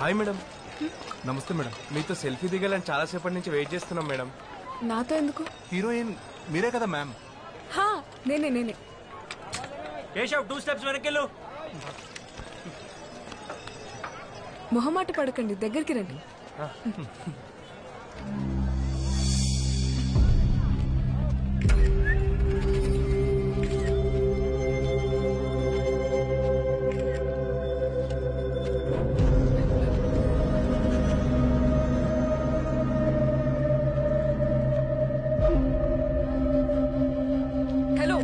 Hi madam. నమస్తే madam. మీతో selfie దిగాలని చాలాసేపటి నుంచి వెయిట్ చేస్తున్నాం మేడం. నాతో ఎందుకు? హీరోయిన్ మీరే కదా మ్యామ్? హా, నేనే. కేశవ్ 2 స్టెప్స్ వెనకెళ్ళు. మొహమాట పడకండి, దగ్గరికి రండి. Hello,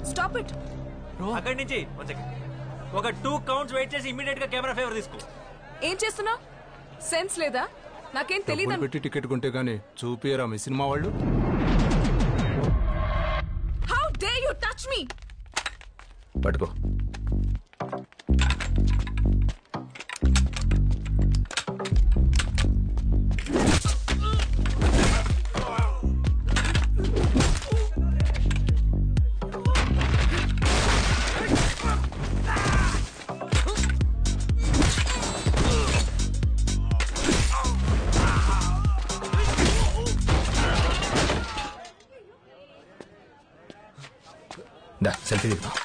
stop it. అక్కడి నుంచి ఒక 2 కౌంట్స్ వెయిట్ చేసి ఇమీడియట్ గా కెమెరా ఫేవర్ తీసుకో. ఏం చేస్తున్నా? సెన్స్ లేదా? నాకేం తెలీదు. పెట్టి టికెట్ కొంటే గానీ చూపియరా మీ సినిమా వాళ్ళు? How day you touch me? పట్టుకో. సెల్ఫీ దిగుతాం.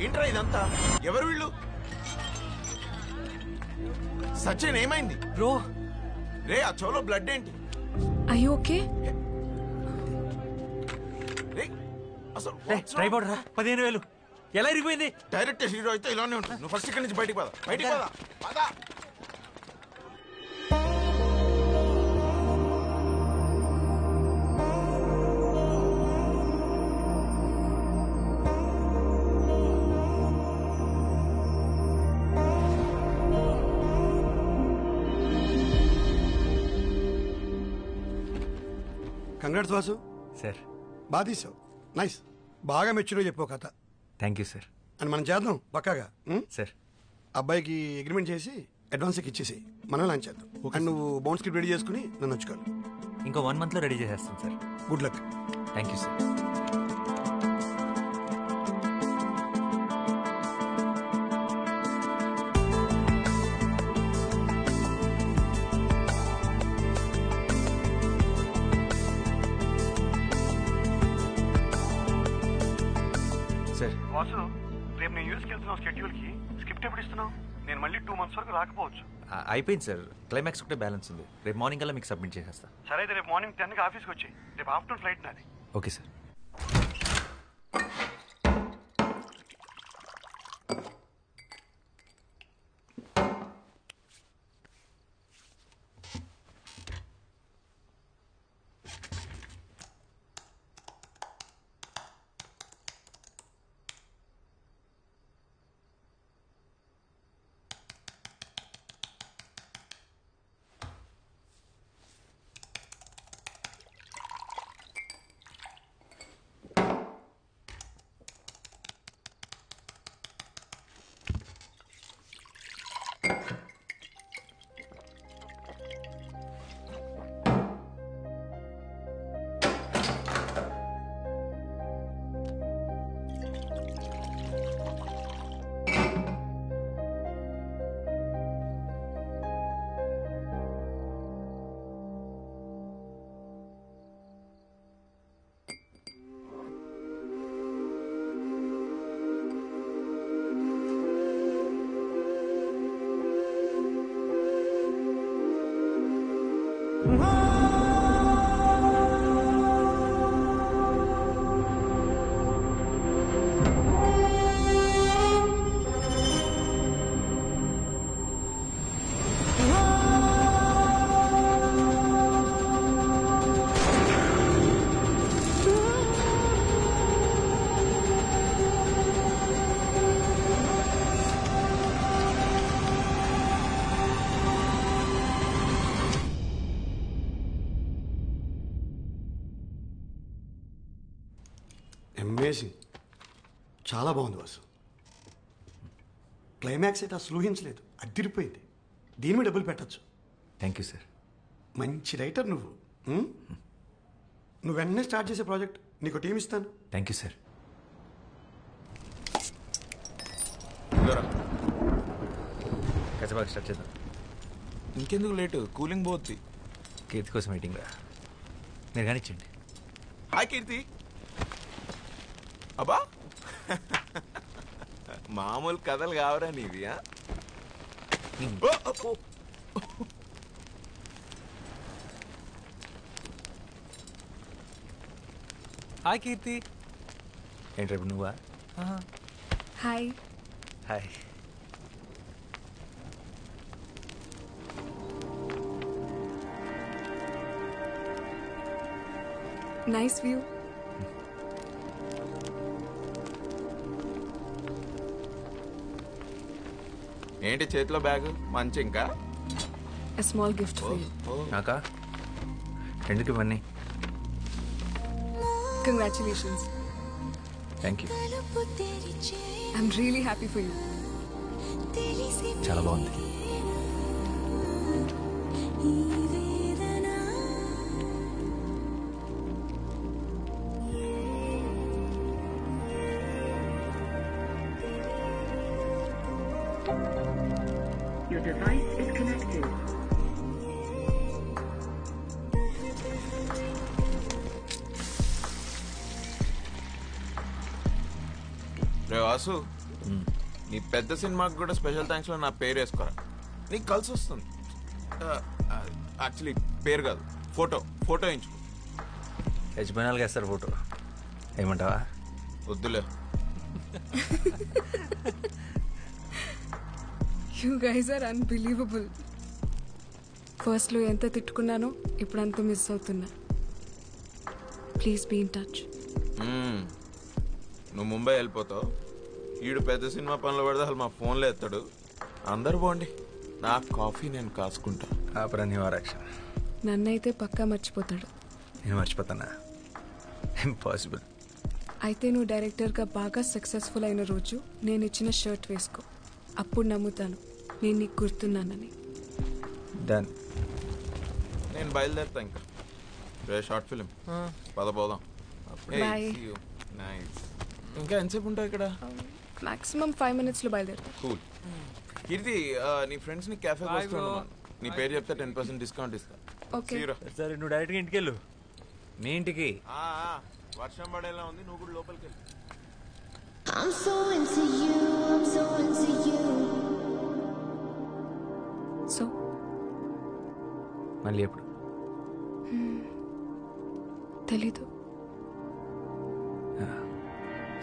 ఏంట్రా ఇదంతా? ఎవరు వీళ్ళు? సచిన్ ఏమైంది బ్రో? రే ఆ చెవులో బ్లడ్ ఏంటి? Are you okay? అసలు ట్రైపాడ్ రా. 15,000 ఎలా ఇరిగిపోయింది? డైరెక్ట్ హీరో అయితే ఇలానే ఉంటుంది. నువ్వు ఫస్ట్ ఇక్కడి నుంచి బయటికి పద. కంగ్రాట్స్ వాసు. సార్ బాగా తీసావు, నైస్. బాగా మెచ్యూర్గా చెప్పావు కథ. Thank you sir. అని మనం చేద్దాం పక్కాగా. సార్ అబ్బాయికి అగ్రిమెంట్ చేసి అడ్వాన్స్ ఇచ్చేసి మనం లాంచ్ చేద్దాం. అండ్ నువ్వు బౌండ్ స్క్రిప్ట్ రెడీ చేసుకుని నన్ను వచ్చుకోవాలి. ఇంకో 1 monthలో రెడీ చేసేస్తాను sir. Good luck. Thank you sir. Vasu, రేపు నేను యూఎస్కి వెళ్తున్నావు. స్కెడ్యూల్ కి స్క్రిప్ట్ ఎప్పుడు ఇస్తున్నావు? నేను మళ్ళీ 2 months వరకు రాకపోవచ్చు. అయిపోయింది సార్. క్లైమాక్స్ ఒకటే బ్యాలెన్స్ ఉంది. రేపు మార్నింగ్ కల్లా మీకు సబ్మిట్ చేసేస్తా. సరే అయితే రేపు మార్నింగ్ 10కి ఆఫీస్కి వచ్చి, రేపు ఆఫ్టర్నూన్ ఫ్లైట్ నాది. Okay sir. అమేజింగ్, చాలా బాగుంది వాసు. క్లైమాక్స్ అయితే అసలు ఊహించలేదు, అదిరిపోయింది. దీని మీద డబ్బులు పెట్టచ్చు. Thank you sir. మంచి రైటర్ నువ్వు. నువ్వు వెంటనే స్టార్ట్ చేసే ప్రాజెక్ట్, నీకు టీం ఇస్తాను. Thank you sir. కచ్చబాగా స్టార్ట్ చేద్దాం. ఇంకెందుకు లేటు, కూలింగ్ పోద్ది. కీర్తి కోసం మీటింగ్ రా, మీరు కానిచ్చండి. హాయ్ కీర్తి. అబ్బా మామూలు కథలు కావరా నీవి? హాయ్ కీర్తి. ఏంటి రేపు నువ్వా? హాయ్. హాయ్. Nice view. ఏంటి చేతిలో బ్యాగ్? మంచి ఇంకా A small gift for you. నాకా? ఎందుకు ఇవన్నీ? Congratulations. Thank you. I'm really happy for you. చాలా బాగుంది. Your device is connected. రే వాసు, నీ పెద్ద సినిమాకి కూడా స్పెషల్ థ్యాంక్స్ లో నా పేరు వేసుకోరా, నీకు కలిసి వస్తుంది. యాక్చువల్లీ పేరు కాదు, ఫోటో వేయించుకో. యజమానాలుగా వేస్తారు ఫోటో, ఏమంటావా? వద్దులే. You guys are unbelievable. First లో ఎంత తిట్టుకున్నానో ఇప్పుడు అంత మిస్ అవుతున్నా. Please be in touch. నువ్వు ముంబై వెళ్ళిపోతావు, ఈడు పెద్ద సినిమా పనులు పడితే అసలు మా ఫోన్లో ఎత్తాడు. అందరు బాగుండి, నా కాఫీ నేను కాసుకుంటా. ఆపరాని వారాక్షన్. నన్నైతే పక్కా మర్చిపోతాడు. నేను మర్చిపోతానా? ఇంపాసిబుల్. అయితే నువ్వు డైరెక్టర్గా బాగా సక్సెస్ఫుల్ అయిన రోజు నేను ఇచ్చిన షర్ట్ వేసుకో, అప్పుడు నమ్ముతాను నేను నీకు గుర్తున్నానని. డన్. నేను బయలుదేరుతా ఇంకా. షార్ట్ ఫిలిం పదపోదాం. Bye. నైస్. ఇంకా ఎంతసేపు ఉంటావు ఇక్కడ? మాక్సిమం 5 minutes లో బయలుదేరుతా. కూల్. కీర్తి, నీ ఫ్రెండ్స్ ని క్యాఫేకి వస్తున్నాను. నీ పేరు చెప్తే 10% డిస్కౌంట్ ఇస్తా. ఓకే. సరే నువ్వు డైరెక్ట్గా ఇంటికి వెళ్ళు. మీ ఇంటికి? వర్షం పడేలా ఉంది, నువ్వు కూడా లోపలికి వెళ్ళు. I'm so into you, I'm so into you. So మళ్ళీ ఎప్పుడు? తెలీదు.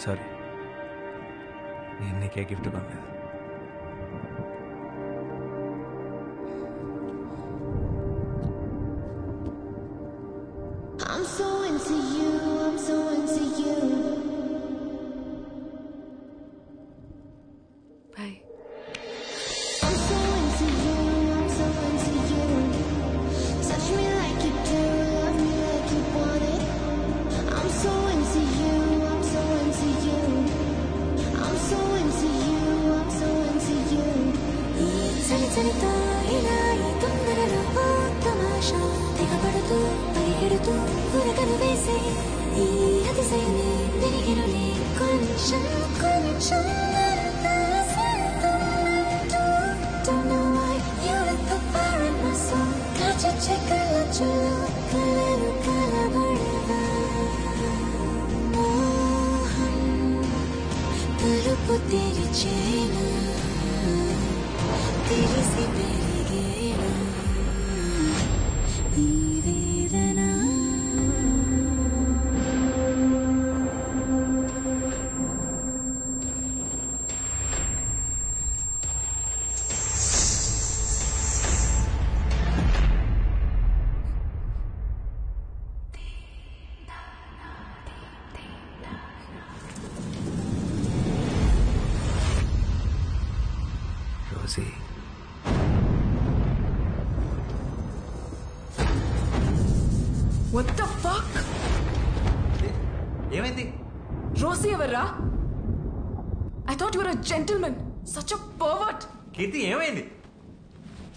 సారీ, నేను నీకే గిఫ్ట్ కొనలేదు. I'm so into you, I'm so into you. Bye. I'm so into you, I'm so into you. Touch me like you do, love me like you want it. I'm so into you, I'm so into you. I'm so into you, I'm so into you. చలి చలితో ఇలా ఈ తొందరలో ఓ తమాషా తెగబడుతూ పరిగెడుతూ ఉరకలు వేసే ఈ అతిశయమే వెలిగిరులే కొంచెం కొంచెం Don't know why you lit the fire in my soul. Catch a check, I let you know. Kalelu kalabadava. Mohan, talupu tericena. Terisi perigena. Ee vedana. Rosy, What the fuck? ఏమైంది? రోసి ఎవర్రా? I thought your a gentlemen. Such a pervert. Keerthi ఏమైంది?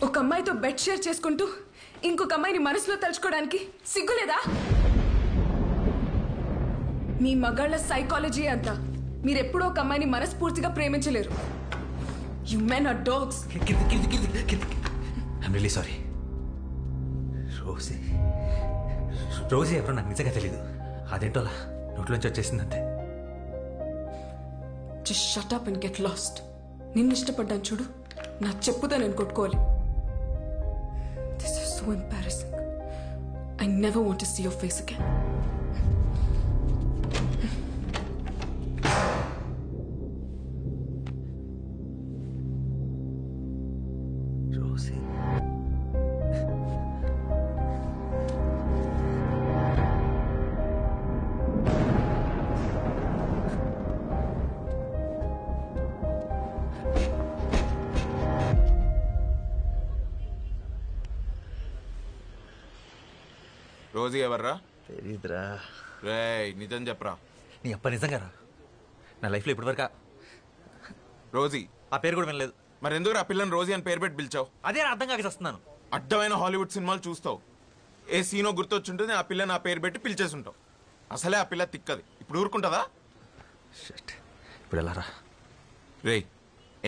ఒక అమ్మాయితో bed share చేసుకుంటూ ఇంకొక అమ్మాయిని మనసులో తలుచుకోవడానికి సిగ్గులేదా? మీ మగాళ్ళ సైకాలజీ అంతా. మీరెప్పుడూ ఒక అమ్మాయిని మనస్ఫూర్తిగా ప్రేమించలేరు. You men are dogs. I'm really sorry. Rosy ఎవరో నాకు నిజంగా తెలీదు. అదేంటోలా నోట్లోంచి వచ్చేసిందంతే. Just shut up and get lost. నిన్ను ఇష్టపడ్డాను చూడు, నా చెప్పుదా నేను కొట్టుకోవాలి. This is so embarrassing. I never want to see your face again. Rosy Rosy ఎవర్రా? తెలీదురా. రేయ్ నిజం చెప్పరా. నీ అప్ప నిజంగా రా. నా లైఫ్లో ఇప్పటివరకు రోజీ ఆ పేరు కూడా వినలేదు. మరి ఎందుకు ఆ పిల్లని రోజీ అని పేరు పెట్టి పిలిచావు? అదే అర్థం కాక వస్తున్నాను. అడ్డమైన హాలీవుడ్ సినిమాలు చూస్తావు, ఏ సీనో గుర్తొచ్చుంటుంది, ఆ పిల్లని ఆ పేరు పెట్టి పిలిచేసి ఉంటావు. అసలే ఆ పిల్ల తిక్కది, ఇప్పుడు ఊరుకుంటుందా? ఇప్పుడు ఎలా రా? రేయ్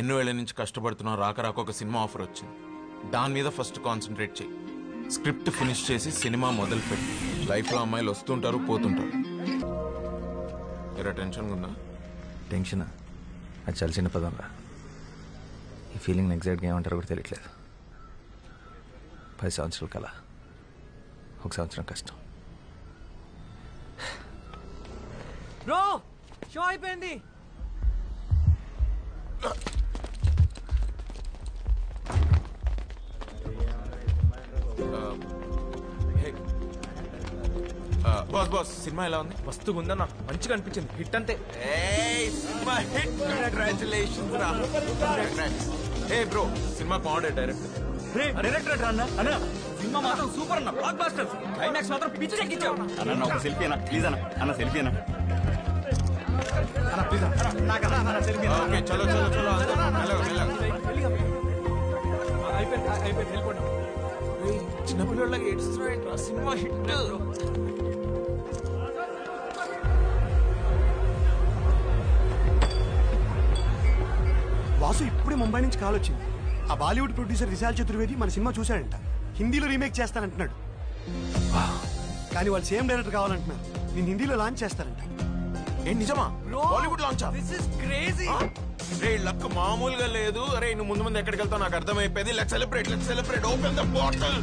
ఎన్నో ఏళ్ళ నుంచి కష్టపడుతున్నావు, రాక రాక ఒక సినిమా ఆఫర్ వచ్చింది. దాని మీద ఫస్ట్ కాన్సన్ట్రేట్ చేయి. స్క్రిప్ట్ ఫినిష్ చేసి సినిమా మొదలు పెట్టి. లైఫ్లో అమ్మాయిలు వస్తుంటారు పోతుంటారు. ఎరా టెన్షన్గా ఉందా? టెన్షన్ అది చాలా చిన్న పదం రా. ఈ ఫీలింగ్ ఎగ్జాక్ట్గా ఏమంటారో కూడా తెలియట్లేదు. 10 సంవత్సరాల కల, 1 సంవత్సరం కష్టం. బ్రో షో అయిపోయింది. బాస్ సినిమా ఎలా ఉంది? మస్తుగా ఉందన్న, మంచిగా అనిపించింది. హిట్ అంతే. Cinema hit. కంగ్రాచులేషన్స్ రా. ఏ బ్రో సినిమా బాగుండే డైరెక్టర్. డైరెక్టర్ అన్న అన్న సినిమా మాత్రం సూపర్ అన్న, బ్లాక్ బాస్టర్. క్లైమాక్స్ మాత్రం పిచ్చి ఎక్కించావు అన్న. ఒక సెల్ఫీ అన్న ప్లీజ్ అన్న. అన్న సెల్ఫీ అన్న. ఓకే చలో చలో చలో మెల్లగా మెల్లగా. అయిపోయింది వెళ్ళిపోండి. చిన్నపిల్లలకి ఏడుస్తున్నాడు. Cinema hit. వాసు ఇప్పుడే ముంబై నుంచి కాల్ వచ్చింది. ఆ బాలీవుడ్ ప్రొడ్యూసర్ విశాల్ చతుర్వేది మన సినిమా చూశాడంట. హిందీలో రీమేక్ చేస్తానంటున్నాడు. కానీ వాళ్ళు సేమ్ డైరెక్టర్ కావాలంటున్నారు. నేను హిందీలో లాంచ్ చేస్తారంట. ఏ నిజమా? బాలీవుడ్ లాంచా? This is crazy. రే లక్ మామూలుగా లేదు. అరే నువ్వు ముందు ముందు ఎక్కడికి వెళ్తావు నాకు అర్థమైపోయింది. Let's celebrate open the bottle.